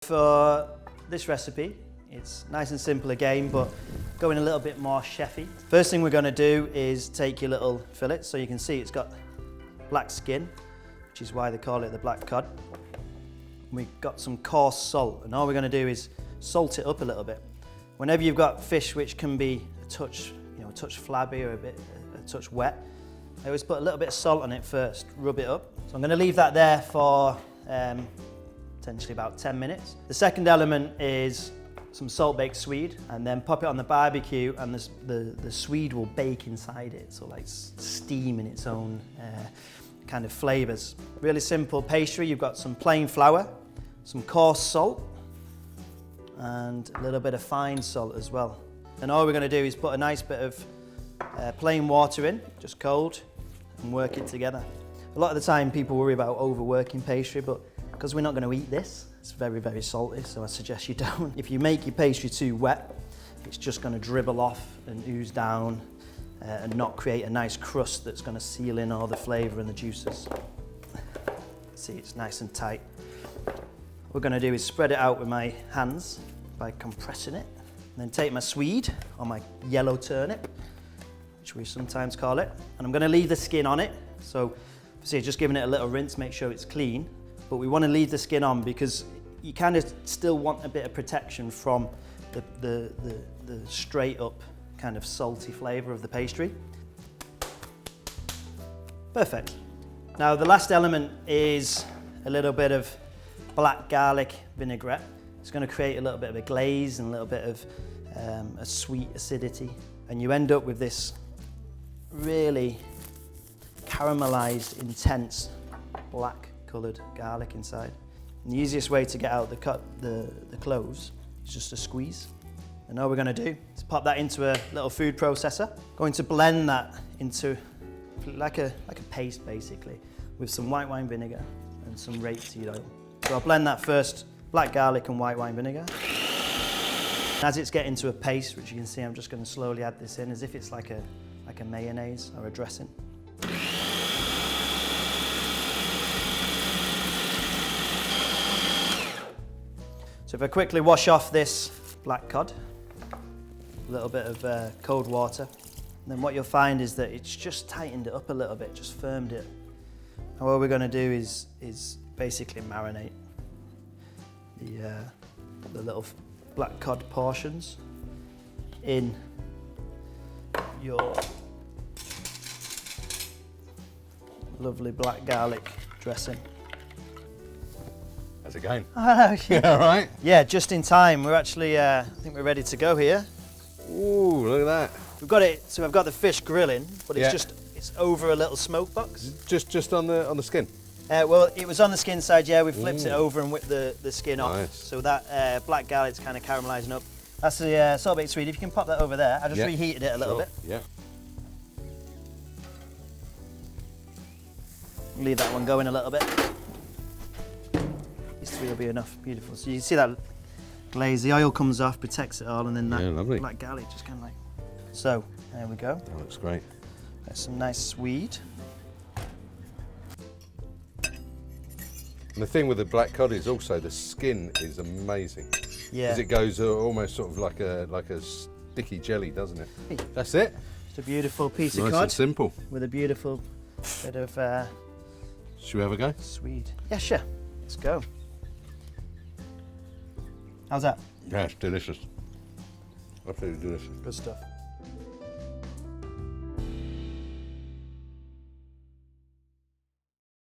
For this recipe, it's nice and simple again, but going a little bit more chefy. First thing we're going to do is take your little fillet. So you can see it's got black skin, which is why they call it the black cod. We've got some coarse salt, and all we're going to do is salt it up a little bit. Whenever you've got fish which can be a touch, a touch flabby or a touch wet, I always put a little bit of salt on it first, rub it up. So I'm going to leave that there for potentially about 10 minutes. The second element is some salt-baked swede, and then pop it on the barbecue, and the swede will bake inside it, so like steam in its own kind of flavours. Really simple pastry. You've got some plain flour, some coarse salt, and a little bit of fine salt as well. And all we're going to do is put a nice bit of plain water in, just cold, and work it together. A lot of the time people worry about overworking pastry, but because we're not going to eat this, it's very, very salty, so I suggest you don't. If you make your pastry too wet, it's just going to dribble off and ooze down and not create a nice crust that's going to seal in all the flavour and the juices. See, it's nice and tight. What we're going to do is spread it out with my hands by compressing it, and then take my swede, or my yellow turnip, which we sometimes call it, and I'm going to leave the skin on it. So, see, just giving it a little rinse, make sure it's clean. But we want to leave the skin on because you kind of still want a bit of protection from the straight up kind of salty flavour of the pastry. Perfect. Now the last element is a little bit of black garlic vinaigrette. It's going to create a little bit of a glaze and a little bit of a sweet acidity. And you end up with this really caramelised, intense black coloured garlic inside. And the easiest way to get out the cloves is just a squeeze. And all we're going to do is pop that into a little food processor. Going to blend that into like a paste basically, with some white wine vinegar and some rapeseed oil. So I'll blend that first, black garlic and white wine vinegar. As it's getting to a paste, which you can see, I'm just going to slowly add this in as if it's like a mayonnaise or a dressing. So if I quickly wash off this black cod, a little bit of cold water, then what you'll find is that it's just tightened it up a little bit, just firmed it. And what we're going to do is basically marinate the little black cod portions in your lovely black garlic dressing. How's it going? Oh, yeah, all right? Yeah, just in time. We're actually, I think we're ready to go here. Ooh, look at that. We've got it, so I've got the fish grilling, but it's over a little smoke box. Just on the skin? Well, it was on the skin side, yeah. We flipped it over and whipped the skin off. Nice. So that black garlic's kind of caramelising up. That's the salt-baked swede. If you can pop that over there. I just reheated it a little bit. Yeah. Leave that one going a little bit. These three will be enough. Beautiful. So you can see that glaze, the oil comes off, protects it all, and then that black garlic just kind of like... So, there we go. That looks great. Got some nice swede. And the thing with the black cod is also the skin is amazing. Yeah. Because it goes almost sort of like a sticky jelly, doesn't it? That's it. It's a beautiful piece of Nice cod. and simple. With a beautiful bit of Should we have a go? swede. Yeah, sure. Let's go. How's that? Yeah, it's delicious. Absolutely delicious. Good stuff.